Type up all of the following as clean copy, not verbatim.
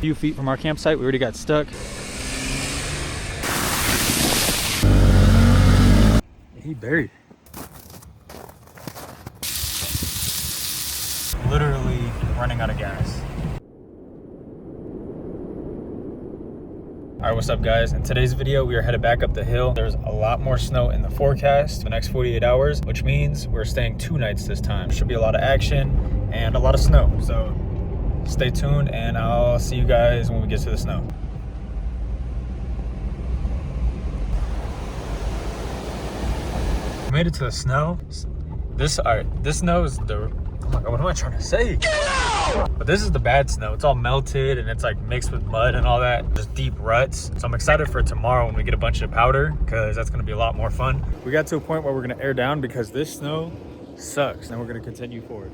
few feet from our campsite. We already got stuck. He buried it. Literally running out of gas. All right, what's up guys? In today's video, we are headed back up the hill. There's a lot more snow in the forecast the next 48 hours, which means we're staying 2 nights this time. Should be a lot of action and a lot of snow. So stay tuned and I'll see you guys when we get to the snow. We made it to the snow. This snow is the, oh my God, what am I trying to say? But this is the bad snow. It's all melted and it's like mixed with mud and all that. Just deep ruts. So I'm excited for tomorrow when we get a bunch of powder because that's gonna be a lot more fun. We got to a point where we're gonna air down because this snow sucks. Then we're gonna continue forward.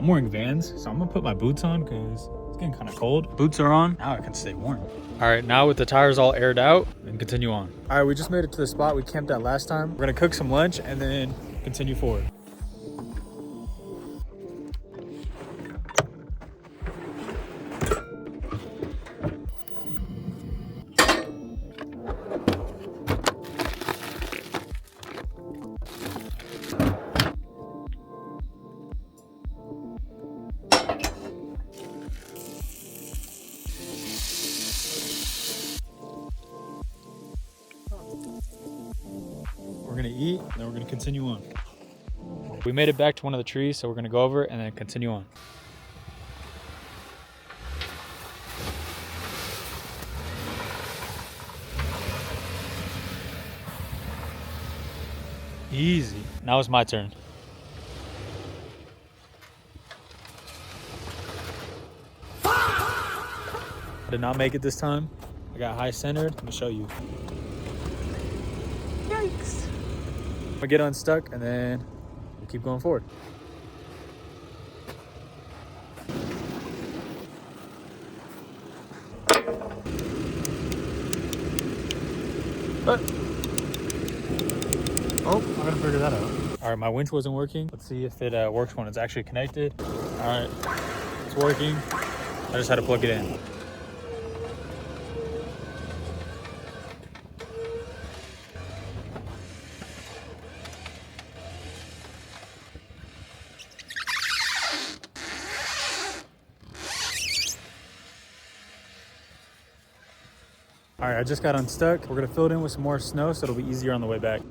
I'm wearing Vans, so I'm gonna put my boots on because it's getting kind of cold. Boots are on, now I can stay warm. All right, now with the tires all aired out, and continue on. All right, we just made it to the spot we camped at last time. We're gonna cook some lunch and then continue forward. We're gonna eat, and then we're gonna continue on. We made it back to one of the trees, so we're gonna go over and then continue on. Easy. Now it's my turn. I did not make it this time. I got high centered. Let me show you. Yikes. We get unstuck and then we'll keep going forward. But oh, I gotta figure that out. All right, my winch wasn't working. Let's see if it works when it's actually connected. All right, it's working. I just had to plug it in. All right, I just got unstuck. We're gonna fill it in with some more snow so it'll be easier on the way back.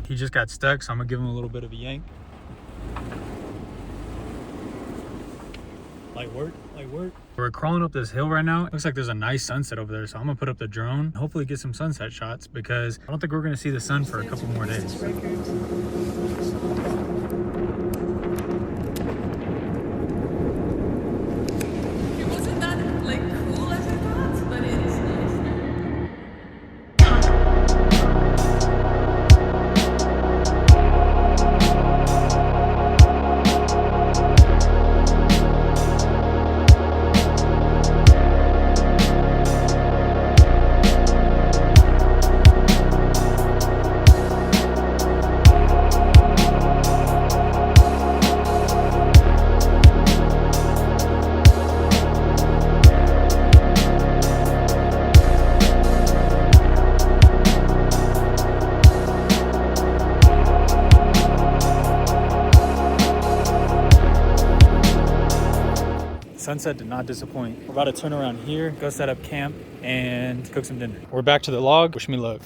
He just got stuck, so I'm gonna give him a little bit of a yank. Light work, light work. We're crawling up this hill right now. It looks like there's a nice sunset over there, so I'm gonna put up the drone, hopefully get some sunset shots because I don't think we're gonna see the sun for a couple more days. It wasn't that like cool as I thought, but it's nice. Sunset did not disappoint. We're about to turn around here, go set up camp, and cook some dinner. We're back to the log. Wish me luck.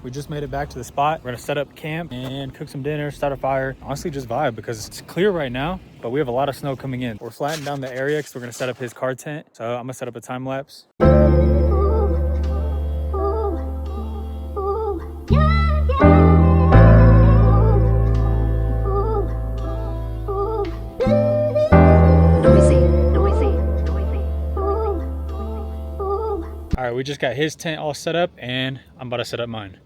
We just made it back to the spot. We're gonna set up camp and cook some dinner, start a fire. Honestly, just vibe because it's clear right now, but we have a lot of snow coming in. We're flattening down the area because we're gonna set up his car tent. So I'm gonna set up a time lapse. right, we just got his tent all set up and I'm about to set up mine.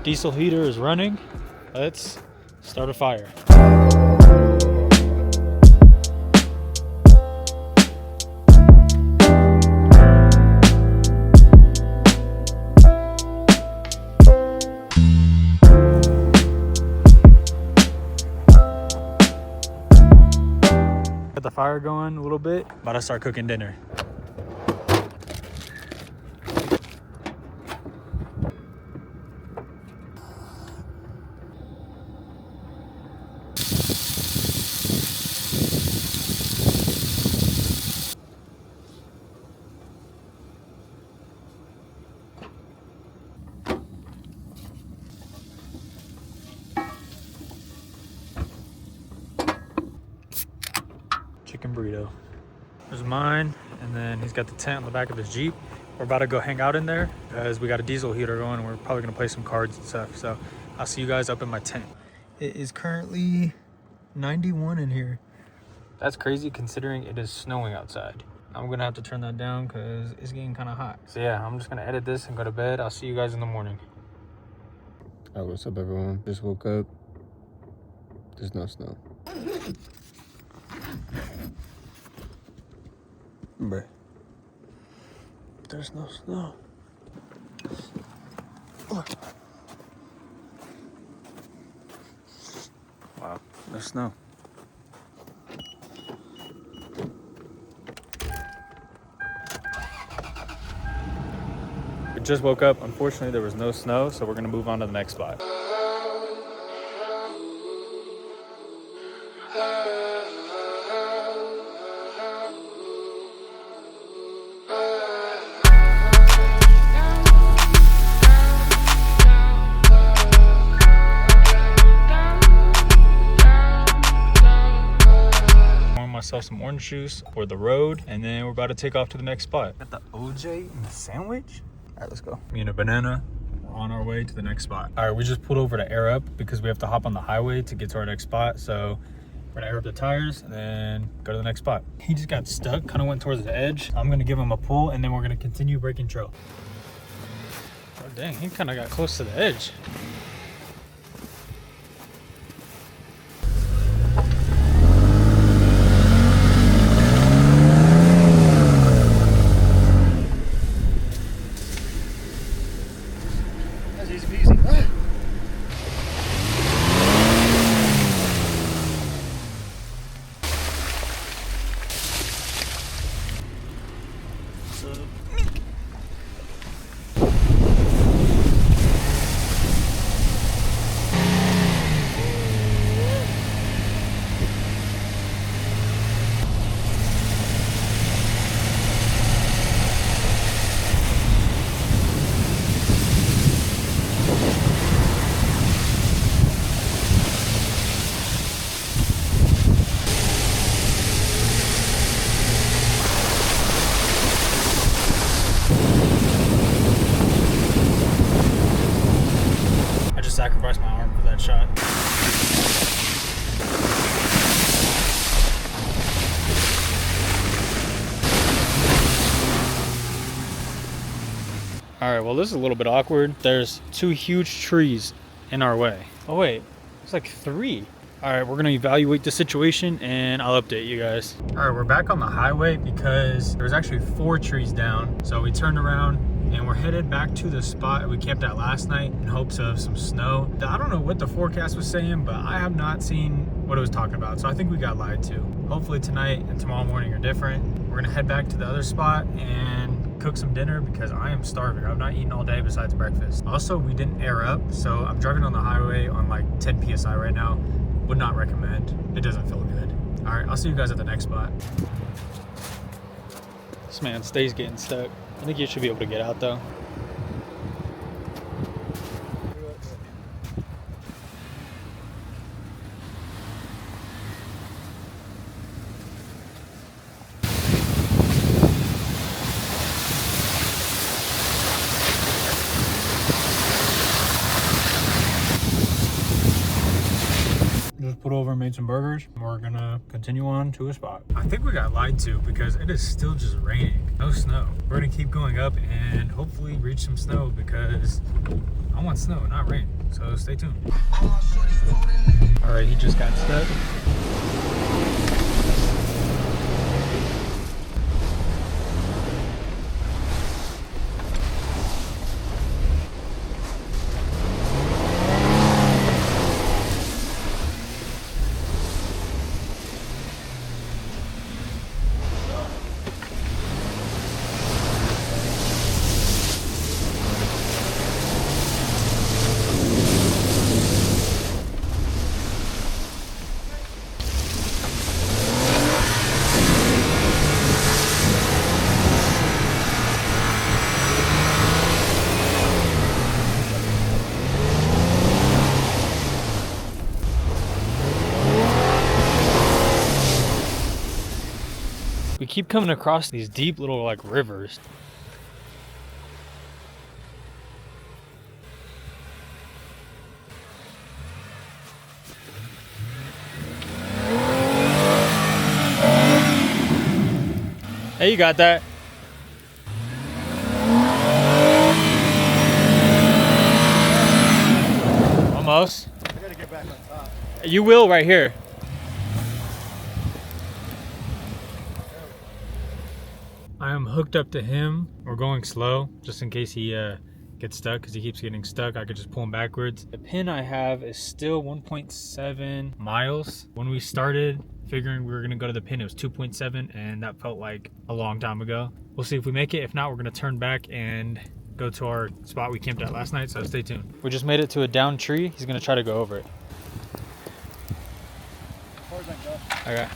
Diesel heater is running. Let's start a fire. Got the fire going a little bit. About to start cooking dinner. Chicken burrito. There's mine, and then he's got the tent on the back of his Jeep. We're about to go hang out in there because we got a diesel heater going and we're probably gonna play some cards and stuff. So I'll see you guys up in my tent. It is currently 91 in here. That's crazy considering it is snowing outside. I'm gonna have to turn that down because it's getting kind of hot. So yeah, I'm just gonna edit this and go to bed. I'll see you guys in the morning. All right, what's up everyone? Just woke up. There's no snow. Bruh. There's no snow. Wow, there's snow. We just woke up. Unfortunately, there was no snow, so we're gonna move on to the next spot. Myself some orange juice for the road, and then we're about to take off to the next spot. Got the OJ and the sandwich. All right, let's go. Me and a banana. We're on our way to the next spot. All right, we just pulled over to air up because we have to hop on the highway to get to our next spot. So we're gonna air up the tires and then go to the next spot. He just got stuck, kind of went towards the edge. I'm gonna give him a pull and then we're gonna continue breaking trail. Oh dang, he kind of got close to the edge. Sacrifice my arm for that shot. All right, well, this is a little bit awkward. There's 2 huge trees in our way. Oh wait, it's like 3. All right, we're gonna evaluate the situation and I'll update you guys. All right, we're back on the highway because there was actually 4 trees down. So we turned around and we're headed back to the spot we camped at last night in hopes of some snow. I don't know what the forecast was saying, but I have not seen what it was talking about. So I think we got lied to. Hopefully tonight and tomorrow morning are different. We're gonna head back to the other spot and cook some dinner because I am starving. I've not eaten all day besides breakfast. Also, we didn't air up, so I'm driving on the highway on like 10 PSI right now. Would not recommend. It doesn't feel good. All right, I'll see you guys at the next spot. This man stays getting stuck. I think you should be able to get out though. Just pulled over and made some burgers. We're gonna continue on to a spot. I think we got lied to because it is still just raining. No snow. We're gonna keep going up and hopefully reach some snow because I want snow, not rain. So stay tuned. All right, he just got stuck. We keep coming across these deep little like rivers. Hey, you got that? Almost. I gotta get back on top. You will right here. I am hooked up to him. We're going slow just in case he gets stuck because he keeps getting stuck. I could just pull him backwards. The pin I have is still 1.7 miles. When we started figuring we were gonna go to the pin, it was 2.7 and that felt like a long time ago. We'll see if we make it. If not, we're gonna turn back and go to our spot we camped at last night, so stay tuned. We just made it to a downed tree. He's gonna try to go over it. As far as I go. Okay.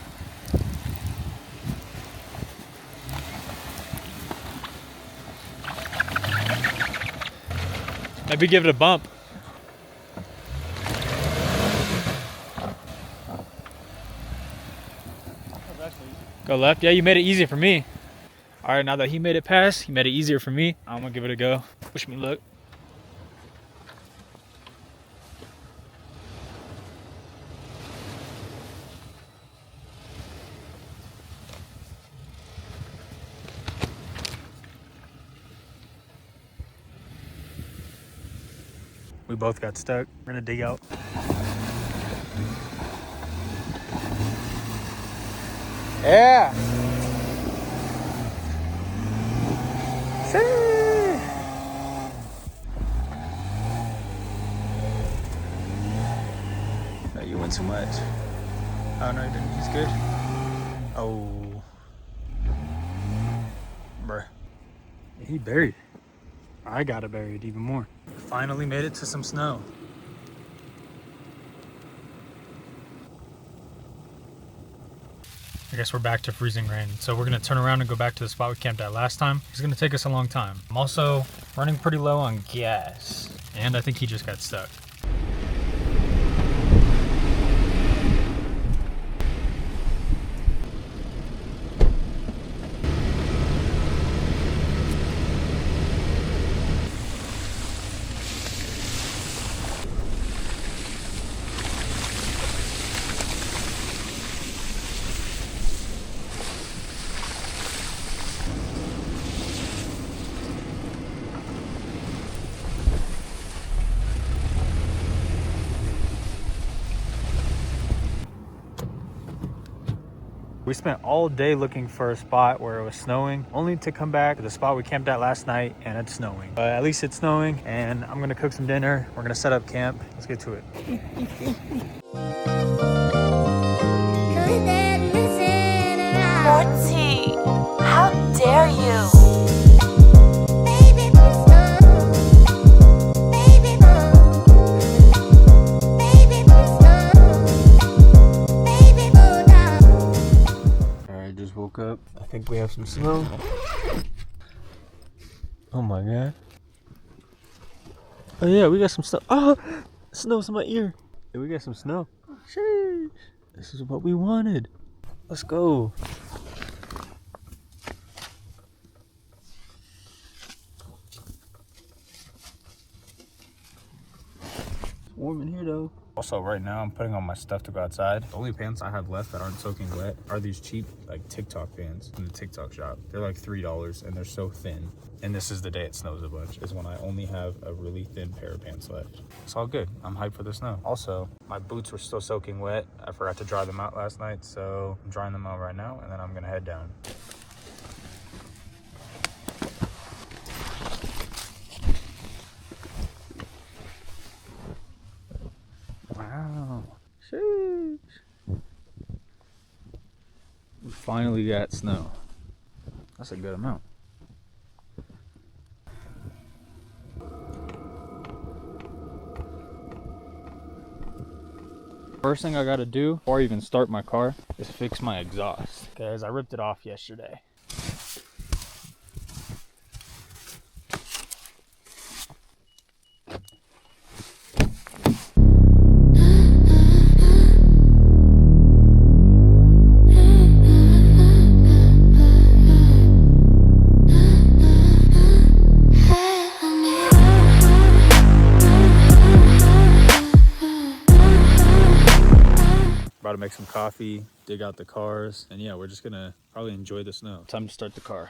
Maybe give it a bump. Go left? Yeah, you made it easier for me. All right, now that he made it past, he made it easier for me. I'm gonna give it a go. Wish me luck. We both got stuck. We're gonna dig out. Yeah. See. No, you went too much. Oh no, you didn't. He's good. Oh, bruh. He buried it. I got it buried even more. Finally made it to some snow. I guess we're back to freezing rain. So we're gonna turn around and go back to the spot we camped at last time. It's gonna take us a long time. I'm also running pretty low on gas. And I think he just got stuck. We spent all day looking for a spot where it was snowing, only to come back to the spot we camped at last night and it's snowing. But at least it's snowing and I'm gonna cook some dinner. We're gonna set up camp. Let's get to it. Morty, how dare you? think we have some snow. Oh my god. Oh yeah, we got some stuff. Oh, snow's in my ear. Yeah, we got some snow. Sheesh. This is what we wanted. Let's go. It's warm in here though. Also, right now I'm putting on my stuff to go outside. The only pants I have left that aren't soaking wet are these cheap like TikTok pants from the TikTok shop. They're like $3 and they're so thin. And this is the day it snows a bunch, is when I only have a really thin pair of pants left. It's all good. I'm hyped for the snow. Also, my boots were still soaking wet. I forgot to dry them out last night, so I'm drying them out right now and then I'm gonna head down. Wow. Sheesh. We finally got snow. That's a good amount. First thing I gotta do before I even start my car is fix my exhaust. Guys, I ripped it off yesterday. About to make some coffee, dig out the cars, and yeah, we're just gonna probably enjoy the snow. Time to start the car.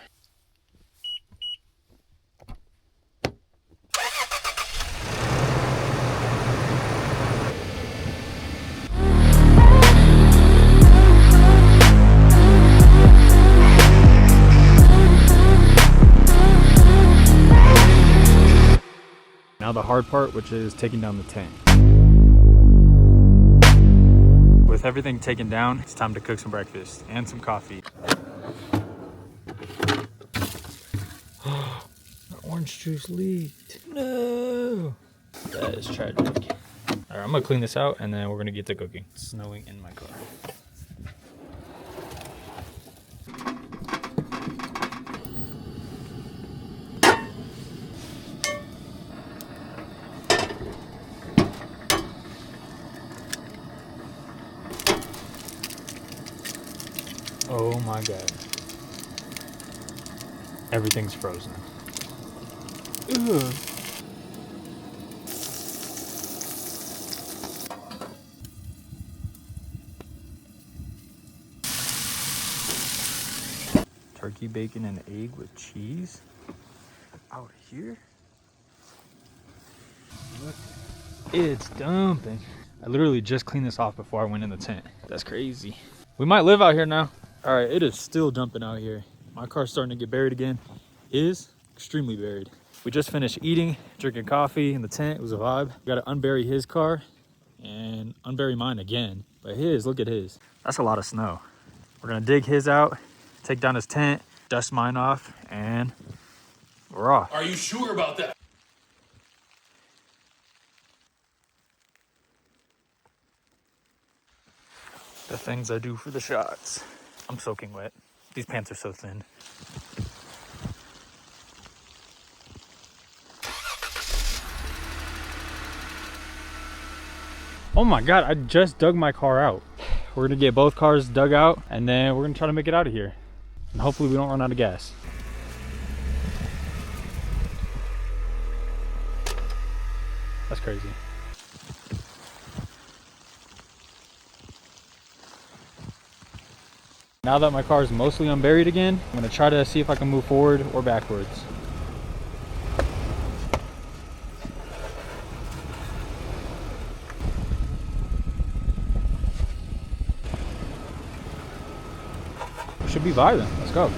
Now the hard part, which is taking down the tent. With everything taken down, it's time to cook some breakfast and some coffee. Orange juice leaked. No! That is tragic. Alright, I'm gonna clean this out and then we're gonna get to cooking. It's snowing in my car. Oh my god. Everything's frozen. Ugh. Turkey bacon and egg with cheese out here. Look, it's dumping. I literally just cleaned this off before I went in the tent. That's crazy. We might live out here now. All right, it is still dumping out here. My car's starting to get buried again. It is extremely buried. We just finished eating, drinking coffee in the tent. It was a vibe. We got to unbury his car and unbury mine again. But his, look at his. That's a lot of snow. We're gonna dig his out, take down his tent, dust mine off, and we're off. Are you sure about that? The things I do for the shots. I'm soaking wet. These pants are so thin. Oh my god, I just dug my car out. We're gonna get both cars dug out and then we're gonna try to make it out of here. And hopefully we don't run out of gas. That's crazy. Now that my car is mostly unburied again, I'm gonna try to see if I can move forward or backwards. We should be vibing. Let's go.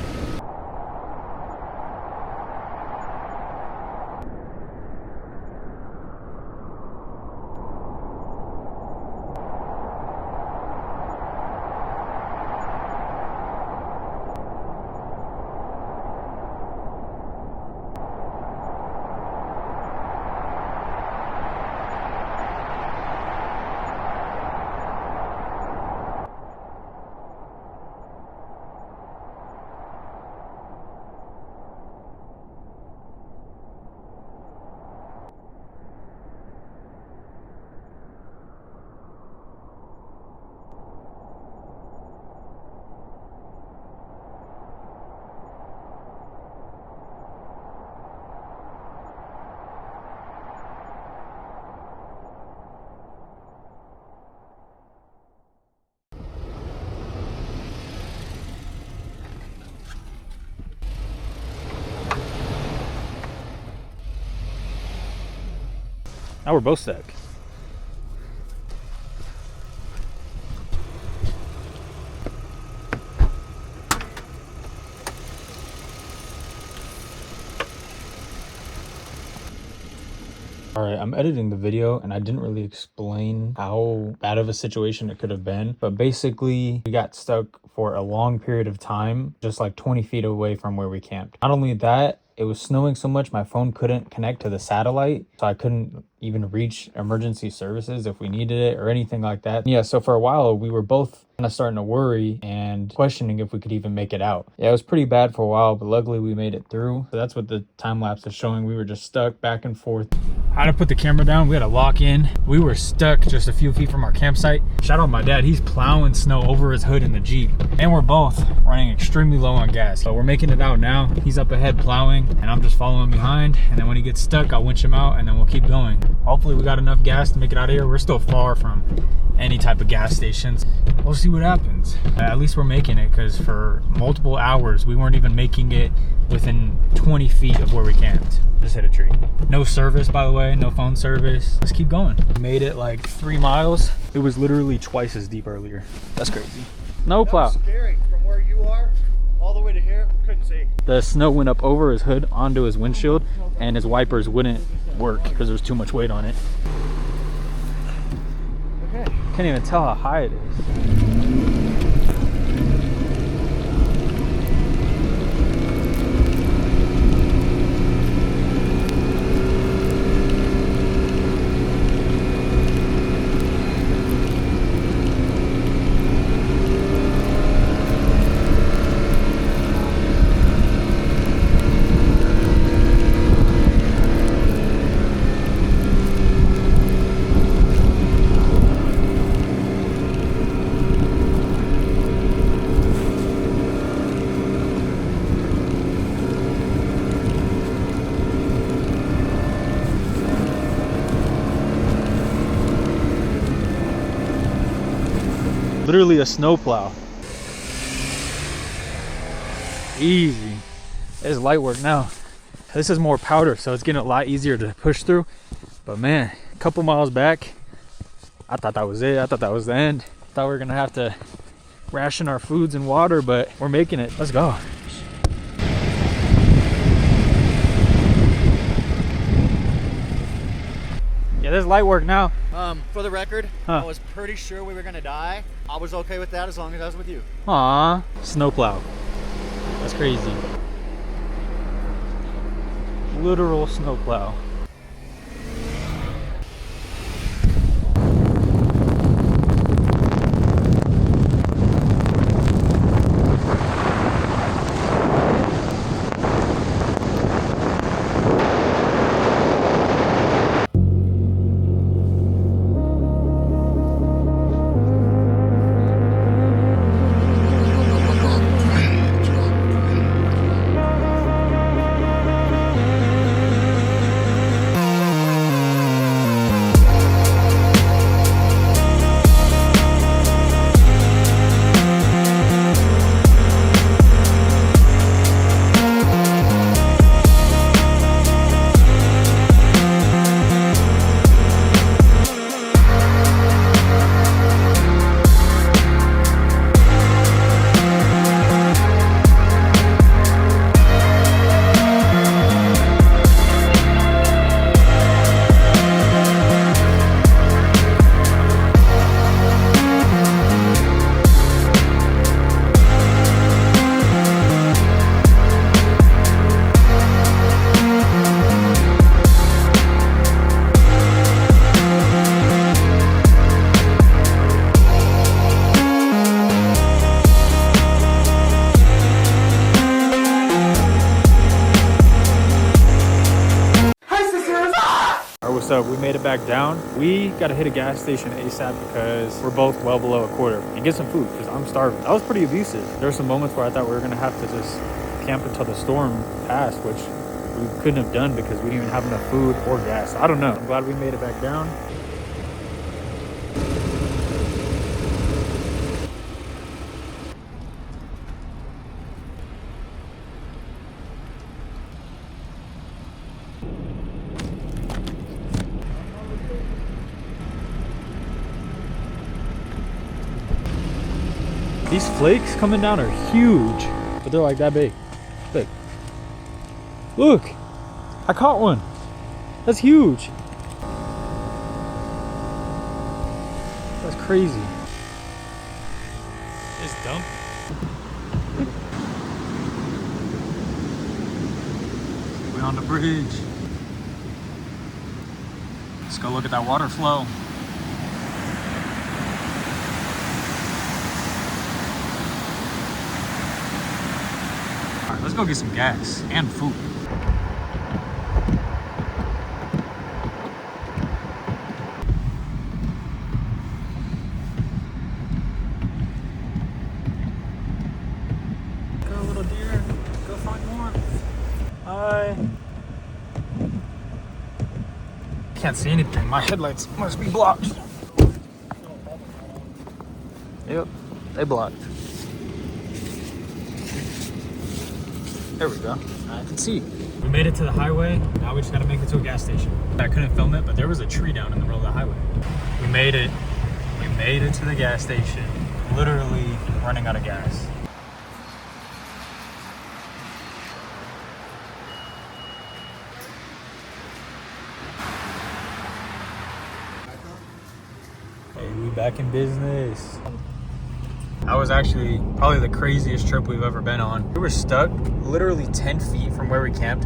Now we're both stuck. All right, I'm editing the video and I didn't really explain how bad of a situation it could have been. But basically, we got stuck for a long period of time, just like 20 feet away from where we camped. Not only that, it was snowing so much my phone couldn't connect to the satellite, so I couldn't even reach emergency services if we needed it or anything like that. Yeah, so for a while we were both kind of starting to worry and questioning if we could even make it out. Yeah, it was pretty bad for a while, but luckily we made it through. So that's what the time lapse is showing. We were just stuck back and forth. I had to put the camera down. We had to lock in. We were stuck just a few feet from our campsite. Shout out my dad. He's plowing snow over his hood in the Jeep. And we're both running extremely low on gas. But we're making it out now. He's up ahead plowing and I'm just following behind. And then when he gets stuck, I'll winch him out and then we'll keep going. Hopefully we got enough gas to make it out of here. We're still far from any type of gas stations. We'll see what happens. At least we're making it, because for multiple hours we weren't even making it within 20 feet of where we camped. Just hit a tree. No service, by the way, no phone service. Let's keep going. We made it like 3 miles. It was literally twice as deep earlier. That's crazy. No plow. That was scary. From where you are all the way to here, couldn't see. The snow went up over his hood onto his windshield and his wipers wouldn't work because there was too much weight on it. Okay. Can't even tell how high it is. Literally a snowplow. Easy. It's light work now. This is more powder, so it's getting a lot easier to push through. But man, a couple miles back, I thought that was it. I thought that was the end. Thought we were gonna have to ration our foods and water, but we're making it. Let's go. Yeah, this is light work now. For the record, Huh. I was pretty sure we were gonna die. I was okay with that as long as I was with you. Aw, snowplow. That's crazy. Literal snowplow. What's up? We made it back down. We got to hit a gas station ASAP because we're both well below a quarter and get some food because I'm starving. That was pretty abusive. There were some moments where I thought we were going to have to just camp until the storm passed, which we couldn't have done because we didn't even have enough food or gas. I don't know. I'm glad we made it back down. These flakes coming down are huge, but they're like that big. Look. Look. I caught one. That's huge. That's crazy. It's dump. We're on the bridge. Let's go look at that water flow. All right, let's go get some gas and food. Go, little deer. Go find more. Hi. Can't see anything. My headlights must be blocked. Yep, they blocked. There we go. I can see. We made it to the highway. Now we just gotta make it to a gas station. I couldn't film it, but there was a tree down in the middle of the highway. We made it. We made it to the gas station. Literally running out of gas. Hey, we back in business. That was actually probably the craziest trip we've ever been on. We were stuck literally 10 feet from where we camped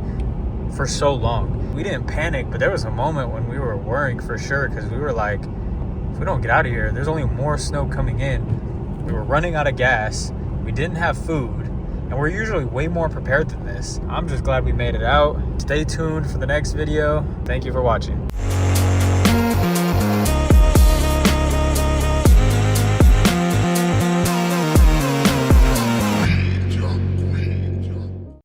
for so long. We didn't panic, but there was a moment when we were worrying for sure because we were like, if we don't get out of here, there's only more snow coming in. We were running out of gas. We didn't have food. And we're usually way more prepared than this. I'm just glad we made it out. Stay tuned for the next video. Thank you for watching.